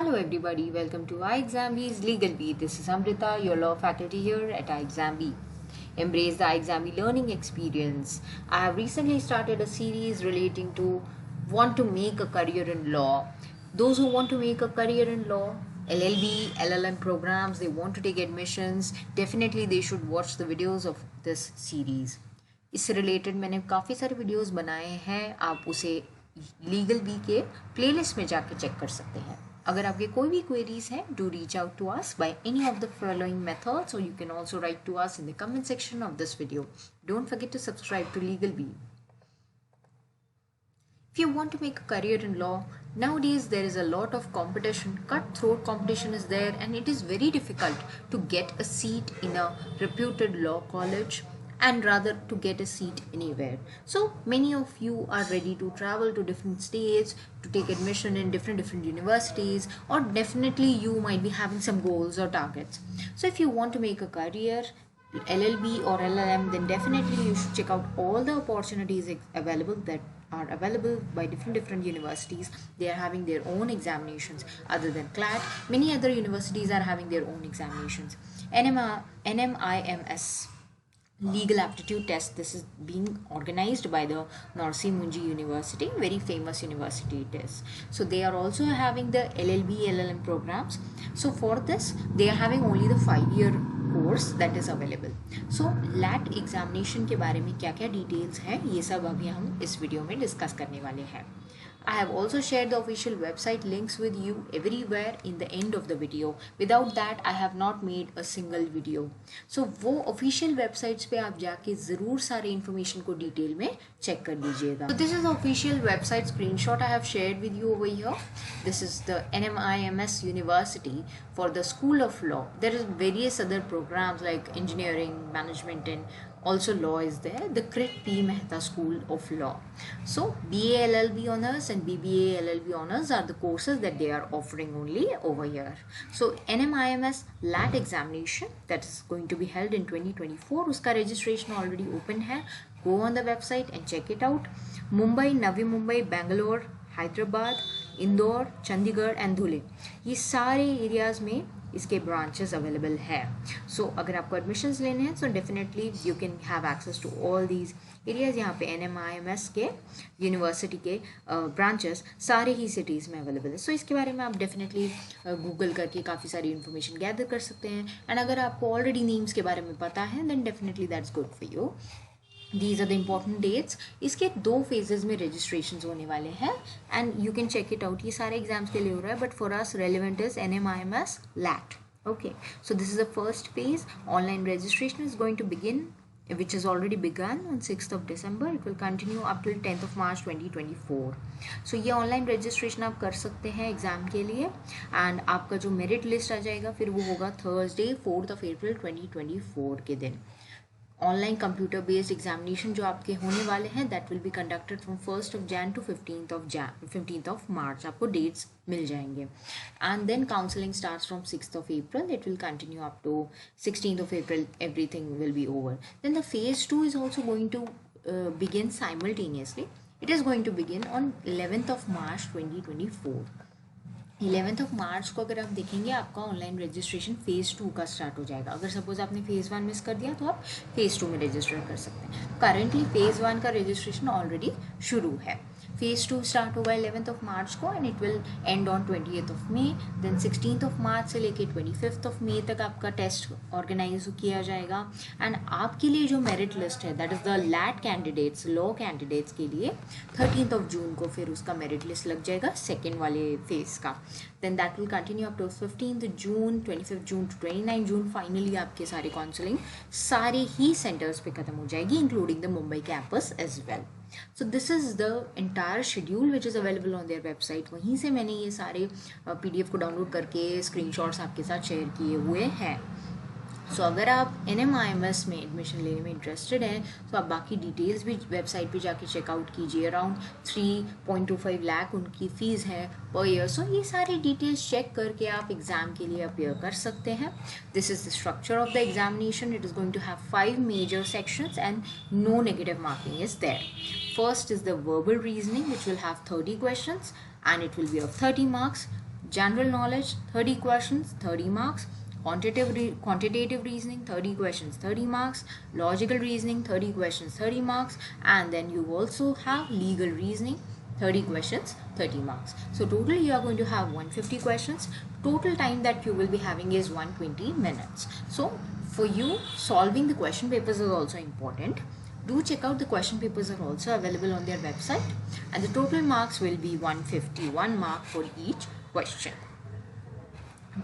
Hello everybody, welcome to iExamBee's LegalBee. This is Amrita, your law faculty here at iExamBee. Embrace the iExamBee learning experience. I have recently started a series relating to want to make a career in law. Those who want to make a career in law, LLB, LLM programs, they want to take admissions, definitely they should watch the videos of this series. इससे related मैंने काफ़ी सारे videos बनाए हैं, आप उसे legal B के playlist में जाके चेक कर सकते हैं. अगर आपके कोई भी क्वेरीज हैं, do reach out to us by any of the following methods और you can also write to us in the comment section of this video. Don't forget to subscribe to Legal B. If you want to make a career in law, nowadays there is a lot of competition, cutthroat competition is there, and it is very difficult to get a seat in a reputed law college and rather to get a seat anywhere. So many of you are ready to travel to different states to take admission in different universities, or definitely you might be having some goals or targets. So if you want to make a career LLB or LLM, then definitely you should check out all the opportunities available that are available by different universities. They are having their own examinations other than CLAT. Many other universities are having their own examinations. NMIMS Legal Aptitude Test. This is being organized by the Norsi Munji University, very famous university it is. So they are also having the LLB, LLM programs. So for this, they are having only the 5-year course that is available. So LAT examination के बारे में क्या क्या details है, ये सब अभी हम इस वीडियो में डिस्कस करने वाले हैं. I have also shared the official website links with you everywhere in the end of the video. Without that, I have not made a single video. So वो official websites पे आप जाके ज़रूर सारे information को detail में check कर लीजिएगा. So this is the official website screenshot I have shared with you over here. This is the NMIMS University for the School of Law. There is various other programs like engineering, management, and also law is there. The Crit P Mehta School of Law. So BA LLB honors and BBA LLB honors are the courses that they are offering only over here. So NMIMS LAT examination that is going to be held in 2024, uska registration already open hai. Go on the website and check it out. Mumbai, Navi Mumbai, Bangalore, Hyderabad, Indore, Chandigarh and Dhule, ये सारे areas में इसके branches available है. सो अगर आपको admissions लेने हैं, so definitely you can have access to all these areas. यहाँ पे NMIMS के यूनिवर्सिटी के ब्रांचेस सारे ही सिटीज़ में अवेलेबल है. सो इसके बारे में आप डेफिनेटली गूगल करके काफ़ी सारी इन्फॉर्मेशन गैदर कर सकते हैं. एंड अगर आपको ऑलरेडी नीम्स के बारे में पता है, then definitely that's good for you. These are the important dates. इसके 2 phases में registrations होने वाले हैं and you can check it out. ये सारे exams के लिए हो रहा है, but for us relevant is NMIMS LAT. Okay, so this is the first phase. Online registration is going to begin, which has already begun on 6th of December. It will continue up till 10th of March 2024. So ये online registration आप कर सकते हैं exam के लिए, and आपका जो merit list आ जाएगा फिर वो होगा Thursday 4th of April 2024 के दिन. ऑनलाइन कंप्यूटर बेस्ड एग्जामिनेशन जो आपके होने वाले हैं, that will be conducted from 1st of Jan to 15th of March. आपको डेट्स मिल जाएंगे. And then counselling starts from 6th of April. It will continue up to 16th of April. Everything will be over. Then the phase 2 is also going to begin simultaneously. It is going to begin on 11th of March 2024. 11th of March को अगर आप देखेंगे, आपका online registration phase 2 का start हो जाएगा. अगर suppose आपने फेज़ 1 मिस कर दिया तो आप फेज़ 2 में रजिस्टर कर सकते हैं. करेंटली फेज़ 1 का रजिस्ट्रेशन ऑलरेडी शुरू है. फेज़ 2 स्टार्ट होगा 11th of March को and it will end on 20th of May. Then 16th of March से लेके 25th of May तक आपका टेस्ट ऑर्गेनाइज किया जाएगा. एंड आपके लिए जो मेरिट लिस्ट है, that is the LAT candidates, law candidates के लिए 13th of June को फिर उसका मेरिट लिस्ट लग जाएगा सेकेंड वाले फेज़ का. Then that will continue up to 15th June, 25th June to 29th June. Finally आपके सारे काउंसलिंग सारे ही सेंटर्स पे ख़त्म हो जाएगी, including the Mumbai campus as well. So this is the entire schedule which is available on their website. वहीं से मैंने ये सारे PDF को डाउनलोड करके स्क्रीनशॉट्स आपके साथ शेयर किए हुए हैं. सो अगर आप NMIMS में एडमिशन लेने में इंटरेस्टेड हैं, तो आप बाकी डिटेल्स भी वेबसाइट पे जाके चेकआउट कीजिए. अराउंड 3.25 लाख उनकी फ़ीस है पर ईयर. सो ये सारी डिटेल्स चेक करके आप एग्ज़ाम के लिए अपेयर कर सकते हैं. This is the structure of the examination. It is going to have 5 major sections and no negative marking is there. First is the verbal reasoning, which will have 30 questions and it will be of 30 marks. General knowledge, 30 questions, 30 marks. Quantitative reasoning, 30 questions, 30 marks. Logical reasoning, 30 questions, 30 marks. And then you also have legal reasoning, 30 questions, 30 marks. So total you are going to have 150 questions. Total time that you will be having is 120 minutes. So for you, solving the question papers is also important. Do check out the question papers are also available on their website, and the total marks will be 150, 1 mark for each question.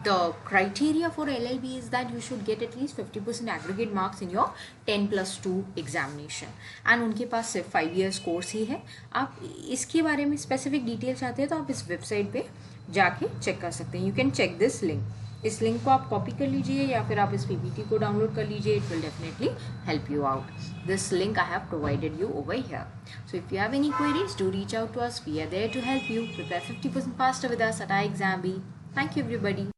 The criteria for LLB is that you should get at least 50% aggregate marks in your 10+2 examination, and उनके पास सिर्फ 5 years course ही है. आप इसके बारे में specific detail चाहते हैं तो आप इस वेबसाइट पे जाके चेक कर सकते हैं. You can check this link. इस लिंक को आप कॉपी कर लीजिए या फिर आप इस पीपीटी को डाउनलोड कर लीजिए. It will definitely help you out. This link I have provided you over here. So if you have any queries, do reach out to us. We are there to help you. Prepare 50% faster with us at iExamBee. Thank you everybody.